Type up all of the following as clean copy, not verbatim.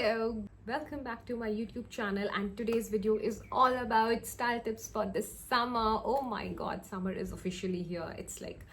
Hello, welcome back to my YouTube channel, and today's video is all about style tips for this summer. Oh my god, summer is officially here. It's like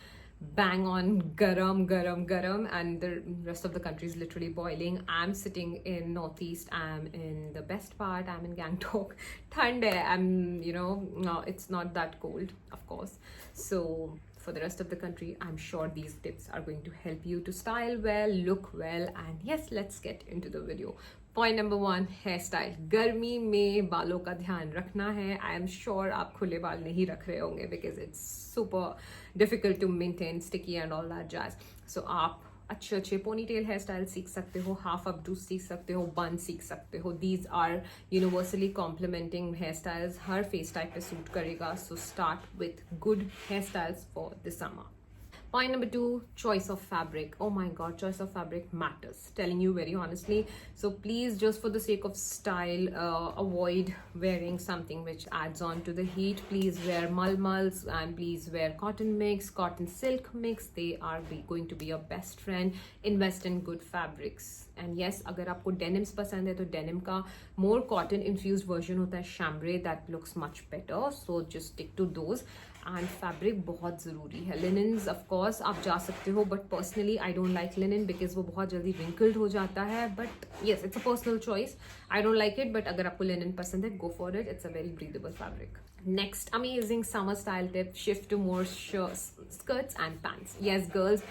bang on garam garam garam, and the rest of the country is literally boiling. I'm sitting in northeast. I'm in the best part. I'm in Gangtok. Thande. No, it's not that cold, of course. So for the rest of the country, I'm sure these tips are going to help you to style well, look well, and yes, let's get into the video. Point number 1, hairstyle. गर्मी में बालों का ध्यान रखना है. I am sure आप खुले बाल नहीं रख रहे होंगे because it's super difficult to maintain sticky and all that jazz. So आप अच्छे अच्छे पोनीटेल हेयर स्टाइल सीख सकते हो, हाफ अपडू सीख सकते हो, बन सीख सकते हो. These are universally complimenting hairstyles. हर फेस टाइप पे सूट करेगा. So start with good hairstyles for the summer. Point number 2, choice of fabric. Oh my god, choice of fabric matters. Telling you very honestly. So please, just for the sake of style, avoid wearing something which adds on to the heat. Please wear mulmals and please wear cotton mix, cotton silk mix. They are going to be your best friend. Invest in good fabrics. And yes, अगर आपको denims पसंद है तो denim का more cotton infused version होता है chambray that looks much better. So just stick to those. And fabric बहुत ज़रूरी है. लिनन्स ऑफ कोर्स आप जा सकते हो, but personally I don't like linen because वो बहुत जल्दी रिंकल्ड हो जाता है. But yes, it's a personal choice. I don't like it, but अगर आपको लिनन पसंद है, go for it. It's a very breathable fabric. Next amazing summer style tip, shift to more skirts and pants. Yes girls,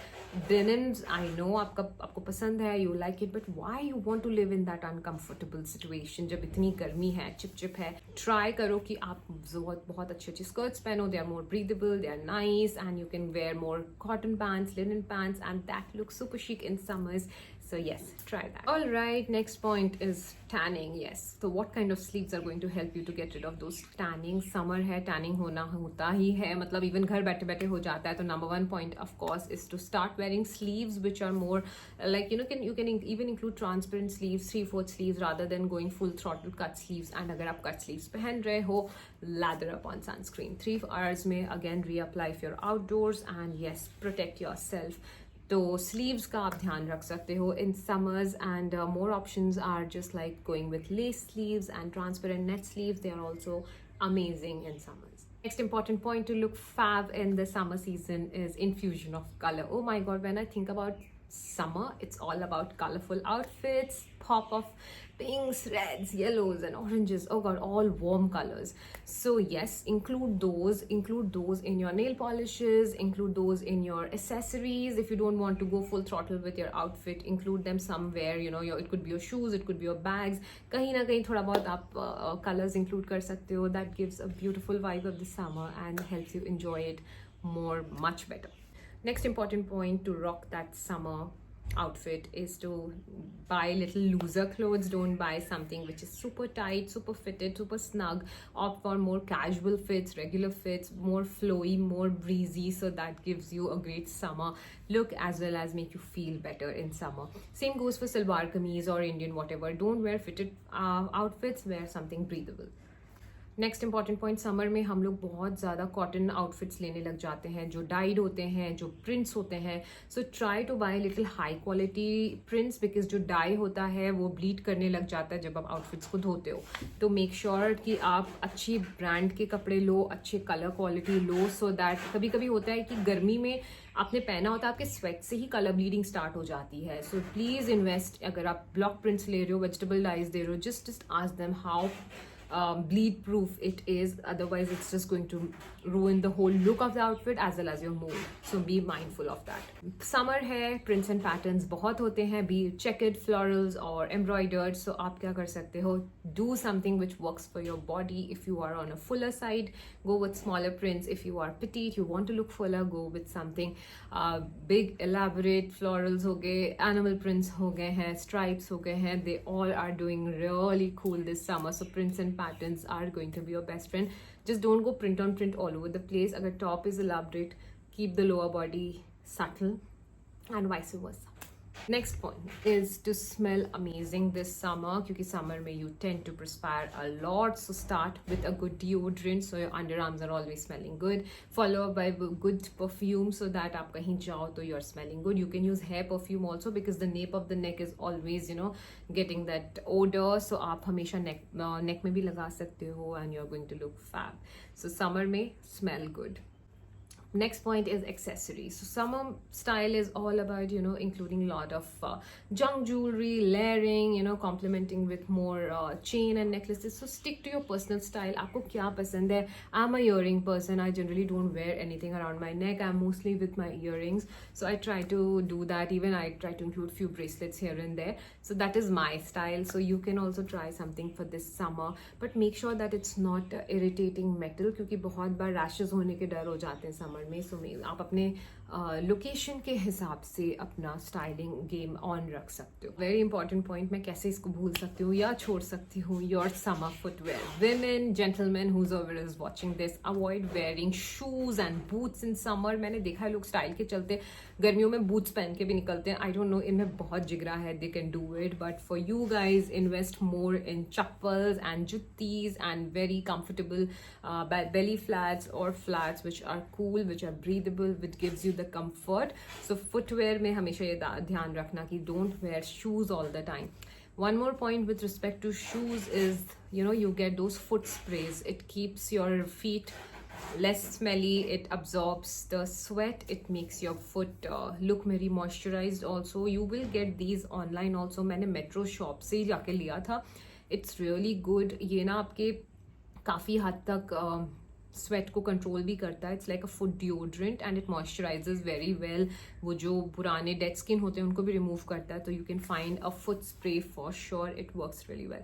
denims, I know आपको पसंद है, you like it, but why you want to live in that uncomfortable situation जब इतनी गर्मी है, chip है. Try करो कि आप बहुत अच्छी skirts पहनो. They are more breathable, they are nice, and you can wear more cotton pants, linen pants, and that looks super chic in summers. So yes, try that. All right, next point is tanning. Yes, so what kind of sleeves are going to help you to get rid of those tanning? Summer है, tanning होता ही है, मतलब even घर बैठे बैठे हो जाता है. तो number 1 point of course is to start wearing sleeves which are more like you can even include transparent sleeves, 3/4 sleeves rather than going full throttle cut sleeves. And अगर आप cut sleeves पहन रहे हो, lather up on sunscreen. 3 hours में again reapply if you're outdoors, and yes, protect yourself. तो sleeves का आप ध्यान रख सकते हो in summers. And more options are just like going with less sleeves and transparent net sleeves. They are also amazing in summers. Next important point to look fab in the summer season is infusion of color. Oh my god, when I think about summer, it's all about colorful outfits, pop of pinks, reds, yellows and oranges. Oh god, all warm colors. So yes, include those in your nail polishes, include those in your accessories. If you don't want to go full throttle with your outfit, include them somewhere. It could be your shoes, it could be your bags. कहीं ना कहीं थोड़ा बहुत आप colors include कर सकते हो. That gives a beautiful vibe of the summer and helps you enjoy it much better. Next important point to rock that summer outfit is to buy little looser clothes. Don't buy something which is super tight, super fitted, super snug. Opt for more casual fits, regular fits, more flowy, more breezy, so that gives you a great summer look as well as make you feel better in summer. Same goes for salwar kameez or Indian whatever. Don't wear fitted outfits, wear something breathable. Next important point, summer में हम लोग बहुत ज़्यादा cotton outfits लेने लग जाते हैं जो डाइड होते हैं, जो प्रिंट्स होते हैं. So try to buy little high quality prints because जो डाई होता है वो ब्लीड करने लग जाता है जब आप आउटफिट्स को धोते हो. तो मेक श्योर कि आप अच्छी ब्रांड के कपड़े लो, अच्छे colour quality low. So that कभी कभी होता है कि गर्मी में आपने पहना होता है, आपके स्वेट से ही कलर ब्लीडिंग स्टार्ट हो जाती है. So please invest. अगर आप ब्लॉक प्रिंट्स ले रहे हो, वेजिटेबल डाइज दे रहे हो, just ask them how bleed proof it is, otherwise it's just going to ruin the whole look of the outfit as well as your mood. So be mindful of that. Summer है, prints and patterns बहुत होते हैं, be it checkered, florals or embroidered. So आप क्या कर सकते हो, do something which works for your body. If you are on a fuller side, go with smaller prints. If you are petite, you want to look fuller, go with something big, elaborate. Florals हो गए, animal prints हो गए हैं, stripes हो गए हैं. They all are doing really cool this summer. So prints and patterns are going to be your best friend. Just don't go print on print all over the place. Agar top is elaborate, keep the lower body subtle and vice versa. Next point is to smell amazing this summer क्योंकि summer में you tend to perspire a lot, so start with a good deodorant so your underarms are always smelling good, follow up by good perfume so that आप कहीं जाओ तो you're smelling good. You can use hair perfume also because the nape of the neck is always getting that odor, so आप हमेशा neck में भी लगा सकते हो and you're going to look fab. So summer में smell good. Next point is accessories. So summer style is all about including a lot of junk jewelry, layering, complementing with more chain and necklaces. So stick to your personal style. आपको क्या पसंद है? I'm a earring person. I generally don't wear anything around my neck. I'm mostly with my earrings, so I try to do that. Even I try to include few bracelets here and there. So that is my style. So you can also try something for this summer, but make sure that it's not irritating metal क्योंकि बहुत बार rashes होने के डर हो जाते हैं summer में. So आप अपने लोकेशन के हिसाब से अपना स्टाइलिंग गेम ऑन रख सकते हो. वेरी इंपॉर्टेंट पॉइंट, मैं कैसे इसको भूल सकती हूँ या छोड़ सकती हूँ. Your summer footwear. Women, gentleman whoever is watching this, avoid wearing shoes and boots in summer. मैंने देखा है लोग स्टाइल के चलते गर्मियों में बूट्स पहन के भी निकलते हैं. आई डोंट नो, इनमें बहुत जिगरा है, they can do it, but for you guys invest more in chappals and juttis and very comfortable belly flats or flats which are cool, which are breathable, which gives you the comfort. So footwear में हमेशा ये ध्यान रखना कि don't wear shoes all the time. One more point with respect to shoes is you get those foot sprays. It keeps your feet less smelly, it absorbs the sweat, it makes your foot look very moisturized. Also you will get these online also. मैंने metro shop से जाके लिया था. It's really good. ये ना आपके काफ़ी हद तक स्वेट को कंट्रोल भी करता है. It's like a foot deodorant and it moisturises very well. वो जो पुराने डेड स्किन होते हैं उनको भी रिमूव करता है. तो you can find a foot spray for sure, it works really well.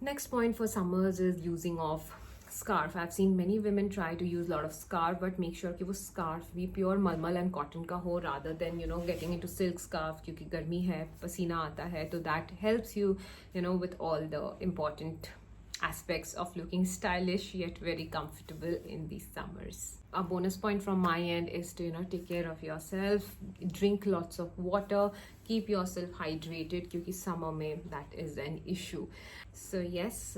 Next point for summers is using of scarf. I've seen many women try to use a lot of scarf, but make sure कि वो scarf भी pure मलमल and cotton का हो rather than getting into silk scarf क्योंकि गर्मी है, पसीना आता है. तो that helps you with all the important aspects of looking stylish yet very comfortable in these summers. A bonus point from my end is to take care of yourself, drink lots of water, keep yourself hydrated क्योंकि summer में that is an issue. So yes,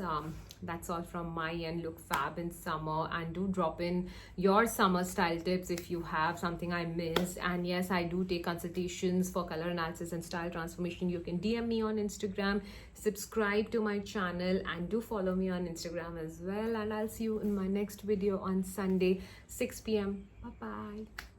that's all from my end. Look fab in summer and do drop in your summer style tips if you have something I missed. And yes, I do take consultations for color analysis and style transformation. You can DM me on Instagram, subscribe to my channel and do follow me on Instagram as well. And I'll see you in my next video on Sunday 6 p.m. Bye bye.